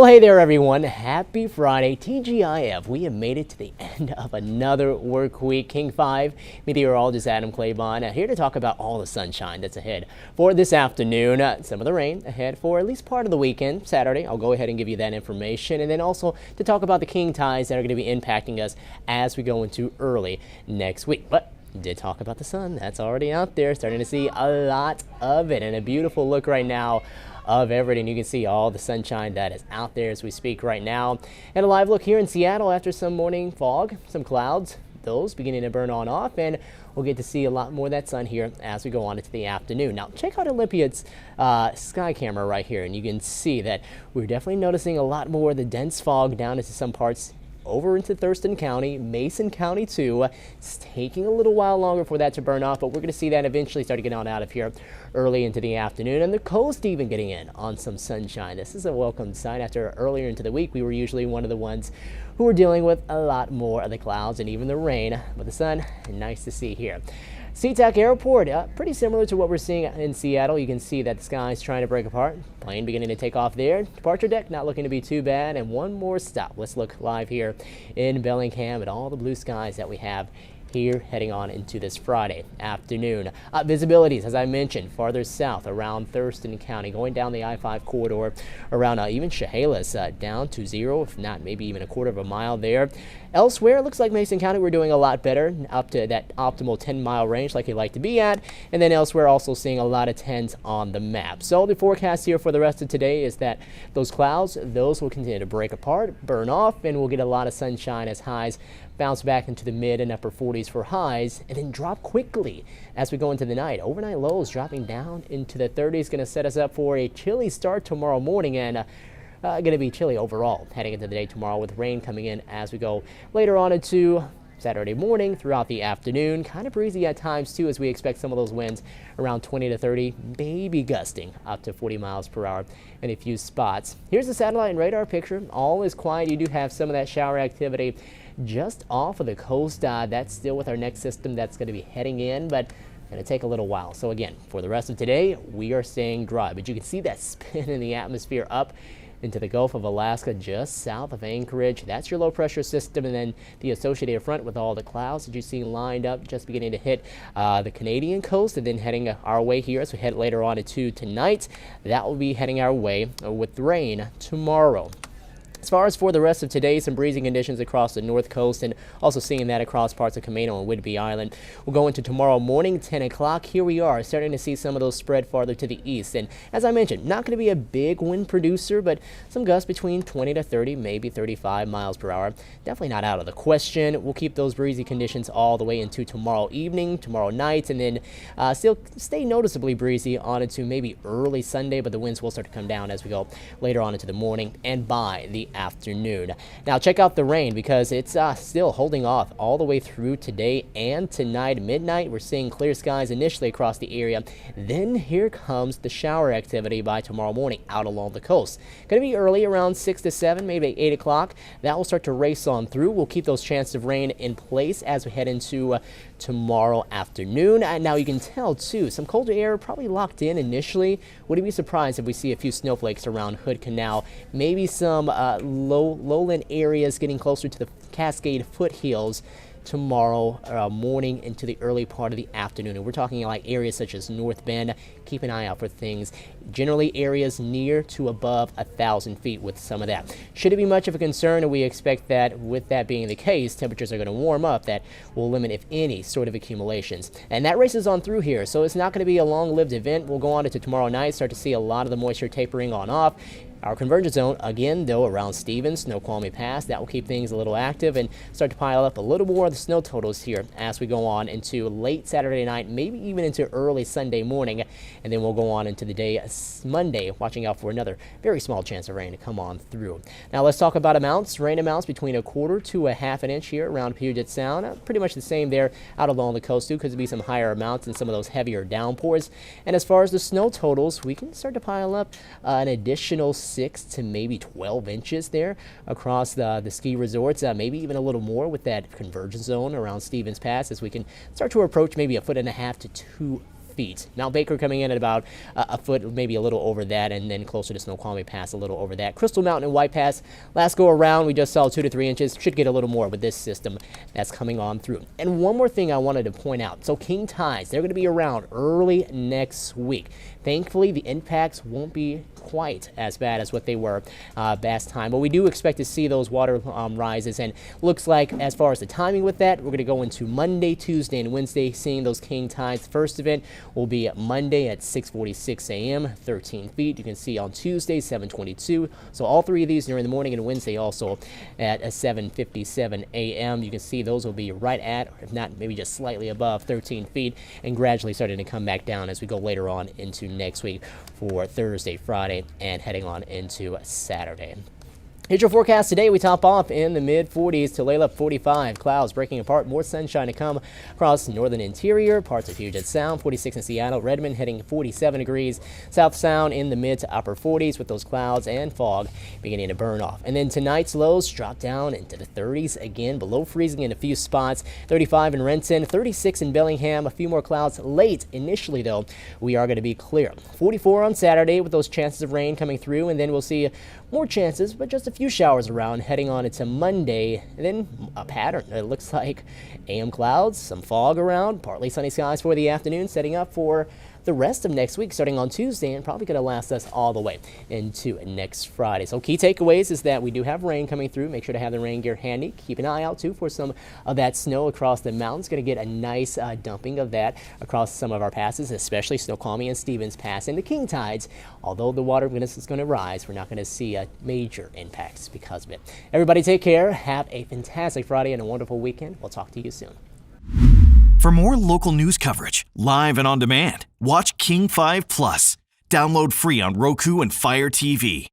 Well, hey there, everyone. Happy Friday. TGIF. We have made it to the end of another work week. King 5 meteorologist Adam Claibon here to talk about all the sunshine that's ahead for this afternoon. Some of the rain ahead for at least part of the weekend, Saturday. I'll go ahead and give you that information. And then also to talk about the king tides that are going to be impacting us as we go into early next week. But did talk about the sun. That's already out there. Starting to see a lot of it, and a beautiful look right now of everything. You can see all the sunshine that is out there as we speak right now. And a live look here in Seattle after some morning fog, some clouds, those beginning to burn on off, and we'll get to see a lot more of that sun here as we go on into the afternoon. Now check out Olympia's sky camera right here, and you can see that we're definitely noticing a lot more of the dense fog down into some parts over into Thurston County, Mason County too. It's taking a little while longer for that to burn off, but we're going to see that eventually start to get on out of here early into the afternoon, and the coast even getting in on some sunshine. This is a welcome sign. After earlier into the week, we were usually one of the ones who were dealing with a lot more of the clouds and even the rain, but the sun, nice to see here. SeaTac Airport, pretty similar to what we're seeing in Seattle. You can see that the sky is trying to break apart. Plane beginning to take off there. Departure deck not looking to be too bad. And one more stop. Let's look live here in Bellingham at all the blue skies that we have here heading on into this Friday afternoon. Visibilities, as I mentioned, farther south around Thurston County, going down the I-5 corridor around even Chehalis down to 0, if not maybe even a quarter of a mile there. Elsewhere, it looks like Mason County, we're doing a lot better, up to that optimal 10-mile range like you'd like to be at. And then elsewhere, also seeing a lot of 10s on the map. So the forecast here for the rest of today is that those clouds, those will continue to break apart, burn off, and we'll get a lot of sunshine as highs bounce back into the mid and upper 40s for highs, and then drop quickly as we go into the night. Overnight lows dropping down into the 30s, going to set us up for a chilly start tomorrow morning, and going to be chilly overall heading into the day tomorrow, with rain coming in as we go later on into Saturday morning throughout the afternoon. Kind of breezy at times too, as we expect some of those winds around 20 to 30, maybe gusting up to 40 miles per hour in a few spots. Here's the satellite and radar picture. All is quiet. You do have some of that shower activity just off of the coast. That's still with our next system that's going to be heading in, but going to take a little while. So again, for the rest of today, we are staying dry, but you can see that spin in the atmosphere up into the Gulf of Alaska just south of Anchorage. That's your low pressure system, and then the associated front with all the clouds that you see lined up just beginning to hit the Canadian coast, and then heading our way here as we head later on into tonight. That will be heading our way with rain tomorrow. As far as for the rest of today, some breezy conditions across the north coast, and also seeing that across parts of Camino and Whidbey Island. We'll go into tomorrow morning, 10 o'clock. Here we are starting to see some of those spread farther to the east. And as I mentioned, not going to be a big wind producer, but some gusts between 20 to 30, maybe 35 miles per hour. Definitely not out of the question. We'll keep those breezy conditions all the way into tomorrow evening, tomorrow night, and then still stay noticeably breezy on into maybe early Sunday, but the winds will start to come down as we go later on into the morning and by the afternoon. Now check out the rain, because it's still holding off all the way through today and tonight. Midnight, we're seeing clear skies initially across the area. Then here comes the shower activity by tomorrow morning out along the coast. Going to be early around 6 to 7, maybe 8 o'clock. That will start to race on through. We'll keep those chances of rain in place as we head into tomorrow afternoon. And now you can tell too, some colder air probably locked in initially. Wouldn't be surprised if we see a few snowflakes around Hood Canal, maybe some lowland areas getting closer to the Cascade foothills tomorrow morning into the early part of the afternoon. And we're talking like areas such as North Bend. Keep an eye out for things. Generally areas near to above 1,000 feet with some of that. Should it be much of a concern, and we expect that with that being the case, temperatures are going to warm up. That will limit, if any, sort of accumulations. And that races on through here, so it's not going to be a long-lived event. We'll go on into tomorrow night, start to see a lot of the moisture tapering on off. Our convergence zone, again, though, around Stevens, Snoqualmie Pass, that will keep things a little active and start to pile up a little more of the snow totals here as we go on into late Saturday night, maybe even into early Sunday morning. And then we'll go on into the day Monday, watching out for another very small chance of rain to come on through. Now let's talk about amounts. Rain amounts between 1/4 to 1/2 inch here around Puget Sound. Pretty much the same there out along the coast too. Could be some higher amounts and some of those heavier downpours. And as far as the snow totals, we can start to pile up an additional 6 to maybe 12 inches there across the ski resorts, maybe even a little more with that convergence zone around Stevens Pass, as we can start to approach maybe 1.5 to 2 feet. Mount Baker coming in at about a foot, maybe a little over that, and then closer to Snoqualmie Pass a little over that. Crystal Mountain and White Pass, last go around, we just saw 2 to 3 inches. Should get a little more with this system that's coming on through. And one more thing I wanted to point out. So king tides, they're going to be around early next week. Thankfully, the impacts won't be quite as bad as what they were last time, but we do expect to see those water rises, and looks like as far as the timing with that, we're going to go into Monday, Tuesday, and Wednesday seeing those king tides. The first event will be Monday at 6:46 a.m., 13 feet. You can see on Tuesday 7:22. So all three of these during the morning, and Wednesday also at 7:57 a.m. You can see those will be right at, or if not maybe just slightly above 13 feet, and gradually starting to come back down as we go later on into next week for Thursday, Friday, and heading on into Saturday. Here's your forecast today. We top off in the mid-40s to Layla 45. Clouds breaking apart. More sunshine to come across the northern interior. Parts of Puget Sound. 46 in Seattle. Redmond hitting 47 degrees. South Sound in the mid to upper 40s with those clouds and fog beginning to burn off. And then tonight's lows drop down into the 30s again. Below freezing in a few spots. 35 in Renton. 36 in Bellingham. A few more clouds late. Initially, though, we are going to be clear. 44 on Saturday with those chances of rain coming through. And then we'll see more chances, but just a few showers around heading on into Monday, and then a pattern. It looks like AM clouds, some fog around, partly sunny skies for the afternoon, setting up for the rest of next week, starting on Tuesday, and probably going to last us all the way into next Friday. So key takeaways is that we do have rain coming through. Make sure to have the rain gear handy. Keep an eye out, too, for some of that snow across the mountains. Going to get a nice dumping of that across some of our passes, especially Snoqualmie and Stevens Pass and the king tides. Although the water is going to rise, we're not going to see major impacts because of it. Everybody take care. Have a fantastic Friday and a wonderful weekend. We'll talk to you soon. For more local news coverage, live and on demand, watch King 5 Plus. Download free on Roku and Fire TV.